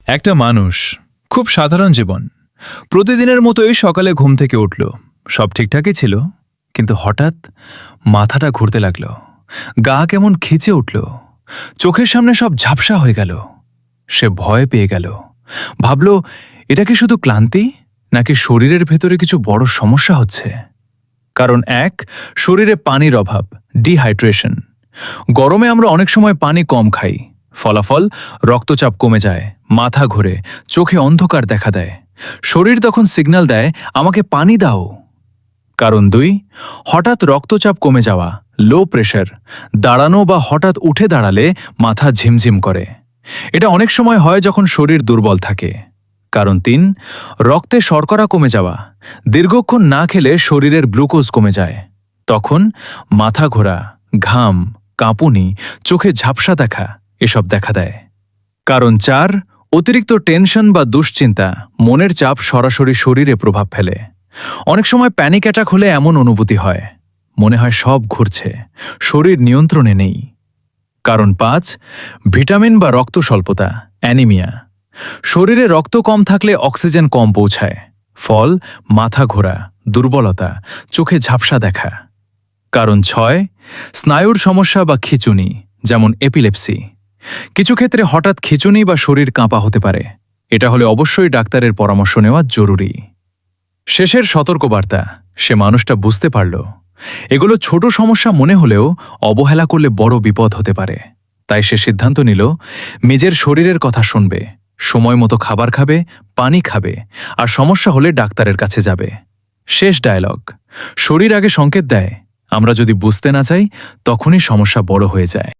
একটা মানুষ, খুব সাধারণ জীবন। প্রতিদিনের মতোই সকালে ঘুম থেকে উঠল, সব ঠিকঠাকই ছিল, কিন্তু হঠাৎ মাথাটা ঘুরতে লাগল, গা কেমন খিচে উঠল, চোখের সামনে সব ঝাপসা হয়ে গেল। সে ভয় পেয়ে গেল, ভাবল এটা কি শুধু ক্লান্তি, নাকি শরীরের ভেতরে কিছু বড় সমস্যা হচ্ছে। কারণ এক, শরীরে পানির অভাব, ডিহাইড্রেশন। গরমে আমরা অনেক সময় পানি কম খাই, ফলাফল রক্তচাপ কমে যায়, মাথা ঘোরে, চোখে অন্ধকার দেখা দেয়। শরীর তখন সিগন্যাল দেয় আমাকে পানি দাও। কারণ দুই, হঠাৎ রক্তচাপ কমে যাওয়া, লো প্রেশার। দাঁড়ানো বা হঠাৎ উঠে দাঁড়ালে মাথা ঝিমঝিম করে। এটা অনেক সময় হয় যখন শরীর দুর্বল থাকে। কারণ তিন, রক্তে শর্করা কমে যাওয়া। দীর্ঘক্ষণ না খেলে শরীরের গ্লুকোজ কমে যায়, তখন মাথা ঘোরা, ঘাম, কাঁপুনি, চোখে ঝাপসা দেখা এসব দেখা দেয়। কারণ চার, অতিরিক্ত টেনশন বা দুশ্চিন্তা। মনের চাপ সরাসরি শরীরে প্রভাব ফেলে। অনেক সময় প্যানিক অ্যাটাক হলে এমন অনুভূতি হয়, মনে হয় সব ঘুরছে, শরীর নিয়ন্ত্রণে নেই। কারণ পাঁচ, ভিটামিন বা রক্ত স্বল্পতা, অ্যানিমিয়া। শরীরে রক্ত কম থাকলে অক্সিজেন কম পৌঁছায়, ফল মাথা ঘোরা, দুর্বলতা, চোখে ঝাপসা দেখা। কারণ ছয়, স্নায়ুর সমস্যা বা খিঁচুনি, যেমন এপিলেপসি। কিছু ক্ষেত্রে হঠাৎ খিঁচুনি বা শরীর কাঁপা হতে পারে। এটা হলে অবশ্যই ডাক্তারের পরামর্শ নেওয়া জরুরি। শেষের সতর্কবার্তা, সে মানুষটা বুঝতে পারল এগুলো ছোট সমস্যা মনে হলেও অবহেলা করলে বড় বিপদ হতে পারে। তাই সে সিদ্ধান্ত নিল নিজের শরীরের কথা শুনবে, সময় মতো খাবার খাবে, পানি খাবে, আর সমস্যা হলে ডাক্তারের কাছে যাবে। শেষ ডায়লগ, শরীর আগে সংকেত দেয়, আমরা যদি বুঝতে না চাই তখনই সমস্যা বড় হয়ে যায়।